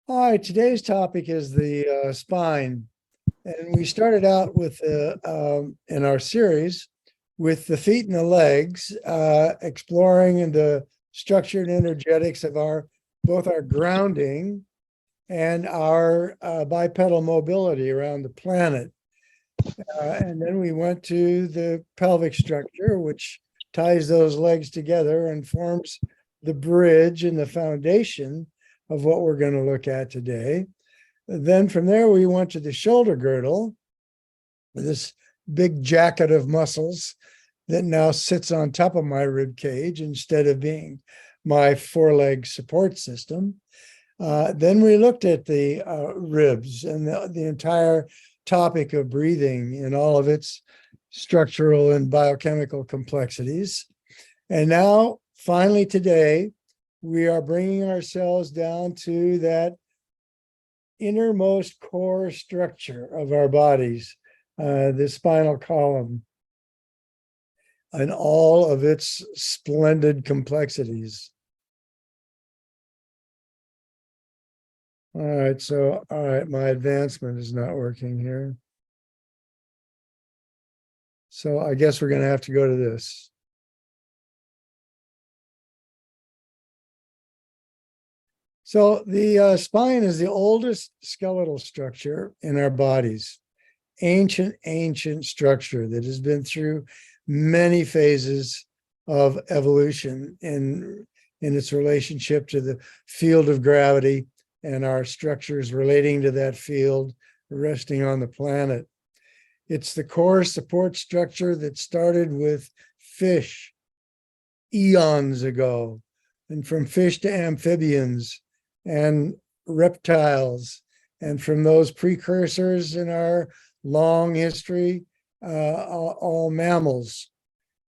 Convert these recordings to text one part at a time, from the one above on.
All right, today's topic is the spine. And we started out with in our series with the feet and the legs, exploring the structure and energetics of our both our grounding and our bipedal mobility around the planet. And then we went to the pelvic structure, which ties those legs together and forms the bridge and the foundation of what we're going to look at today. Then from there, we went to the shoulder girdle, this big jacket of muscles that now sits on top of my rib cage instead of being my four-leg support system. Then we looked at the ribs and the entire topic of breathing in all of its structural and biochemical complexities. And now, finally today, we are bringing ourselves down to that innermost core structure of our bodies, the spinal column, and all of its splendid complexities. All right, my advancement is not working here. So I guess we're going to have to go to this. So the spine is the oldest skeletal structure in our bodies. Ancient structure that has been through many phases of evolution in its relationship to the field of gravity and our structures relating to that field resting on the planet. It's the core support structure that started with fish eons ago, and from fish to amphibians and reptiles, and from those precursors in our long history, all mammals.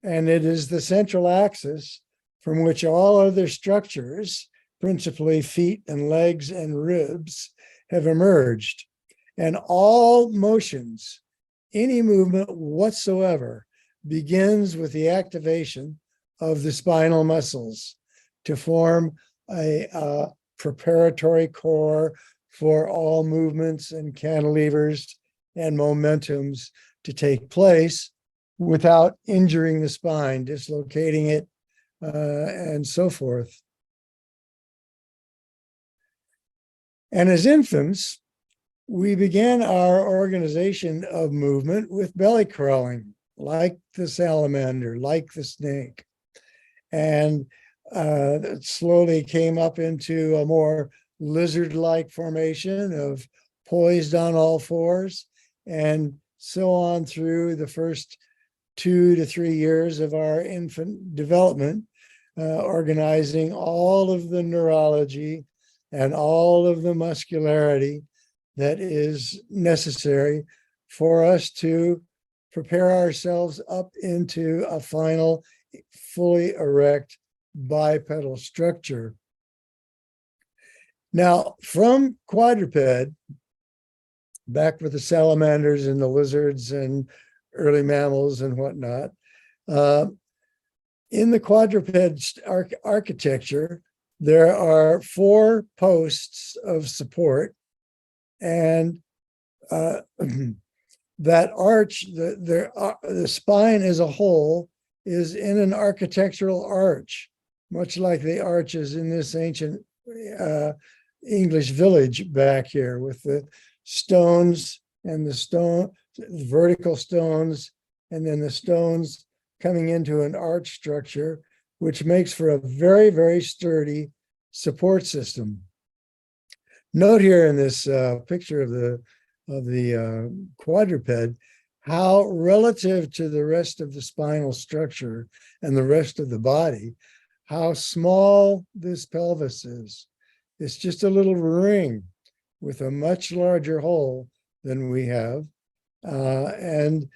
And it is the central axis from which all other structures, principally feet and legs and ribs, have emerged. And all motions, any movement whatsoever, begins with the activation of the spinal muscles to form a preparatory core for all movements and cantilevers and momentums to take place without injuring the spine, dislocating it, and so forth. And as infants, we began our organization of movement with belly crawling, like the salamander, like the snake. And it slowly came up into a more lizard-like formation of poised on all fours, and so on through the first 2 to 3 years of our infant development, organizing all of the neurology and all of the muscularity that is necessary for us to prepare ourselves up into a final, fully erect bipedal structure. Now, from quadruped, back with the salamanders and the lizards and early mammals and whatnot, in the quadruped architecture, there are 4 posts of support, and that arch, the spine as a whole, is in an architectural arch, much like the arches in this ancient English village back here, with the stones and the vertical stones, and then the stones coming into an arch structure, which makes for a very, very sturdy support system. Note here in this picture of the quadruped how, relative to the rest of the spinal structure and the rest of the body, how small this pelvis is. It's just a little ring with a much larger hole than we have. And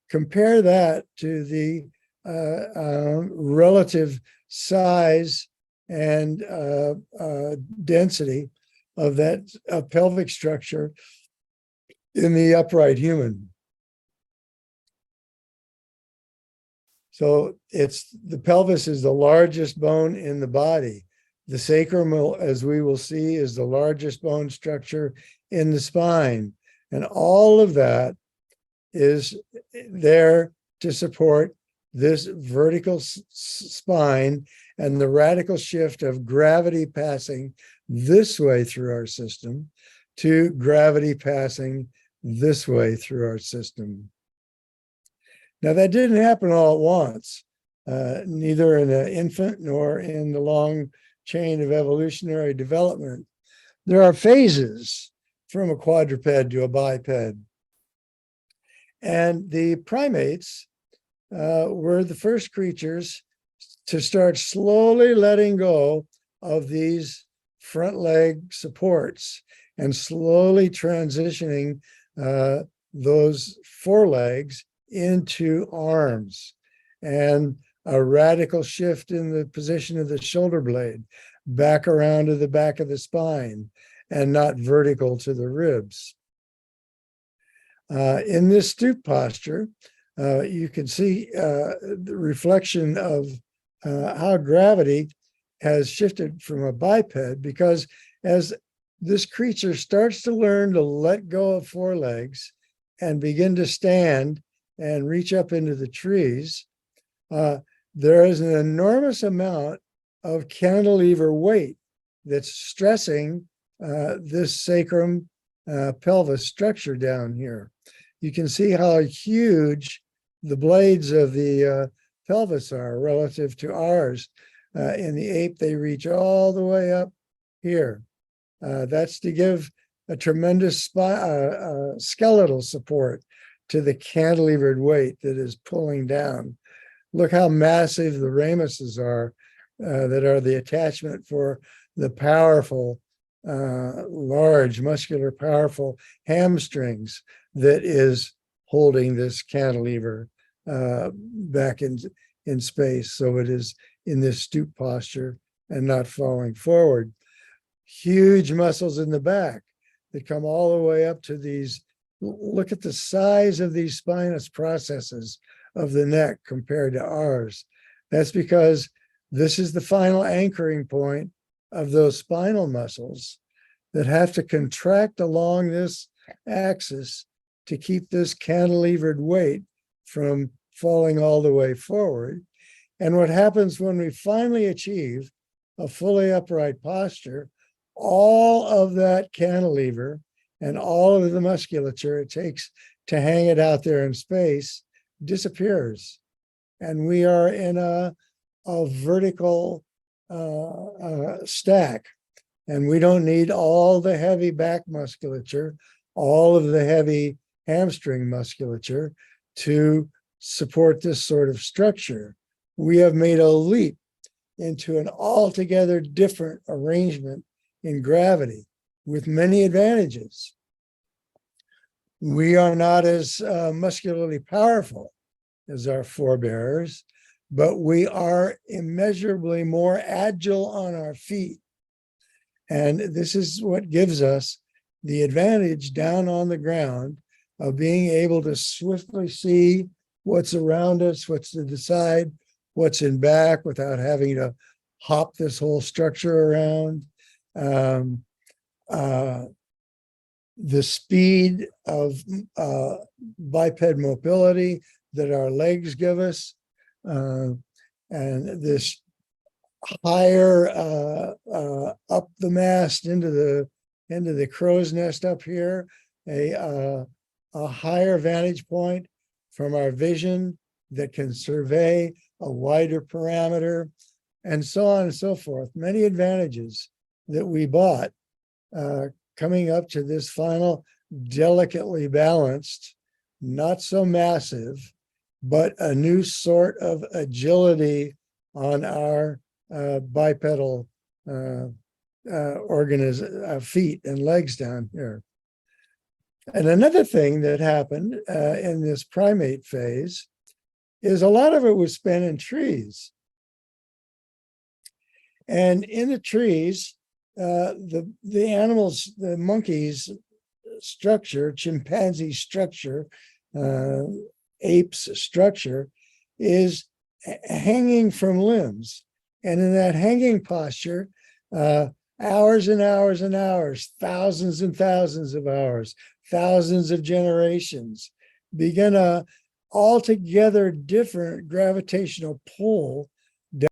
compare that to the relative size and density of that pelvic structure in the upright human. So the pelvis is the largest bone in the body, The sacrum, as we will see, is the largest bone structure in the spine. And all of that is there to support this vertical spine and the radical shift of gravity passing this way through our system to gravity passing this way through our system. Now, that didn't happen all at once, neither in an infant nor in the long chain of evolutionary development. There are phases from a quadruped to a biped. And the primates were the first creatures to start slowly letting go of these front leg supports and slowly transitioning those forelegs into arms, and a radical shift in the position of the shoulder blade back around to the back of the spine and not vertical to the ribs. In this stoop posture, you can see the reflection of how gravity has shifted from a biped, because as this creature starts to learn to let go of forelegs and begin to stand and reach up into the trees, there is an enormous amount of cantilever weight that's stressing this sacrum pelvis structure down here. You can see how huge the blades of the pelvis are relative to ours. In the ape, they reach all the way up here. That's to give a tremendous skeletal support to the cantilevered weight that is pulling down. Look how massive the ramuses are that are the attachment for the powerful, large, muscular, powerful hamstrings that is holding this cantilever back in space, so it is in this stoop posture and not falling forward. Huge muscles in the back that come all the way up to these. Look at the size of these spinous processes of the neck compared to ours. That's because this is the final anchoring point of those spinal muscles that have to contract along this axis to keep this cantilevered weight from falling all the way forward. And what happens when we finally achieve a fully upright posture, all of that cantilever and all of the musculature it takes to hang it out there in space disappears. And we are in a vertical stack. And we don't need all the heavy back musculature, all of the heavy hamstring musculature to support this sort of structure. We have made a leap into an altogether different arrangement in gravity with many advantages. We are not as muscularly powerful as our forebears, but we are immeasurably more agile on our feet. And this is what gives us the advantage down on the ground of being able to swiftly see what's around us, what's to the side, what's in back without having to hop this whole structure around. The speed of biped mobility that our legs give us, and this higher up the mast into the crow's nest up here, a higher vantage point from our vision that can survey a wider parameter, and so on and so forth. Many advantages that we bought coming up to this final delicately balanced, not so massive, but a new sort of agility on our bipedal feet and legs down here. And another thing that happened in this primate phase is a lot of it was spent in trees. And in the trees, the animals, the monkeys' structure, chimpanzee structure, apes' structure is hanging from limbs. And in that hanging posture, hours and hours and hours, thousands and thousands of hours, thousands of generations, begin a altogether different gravitational pull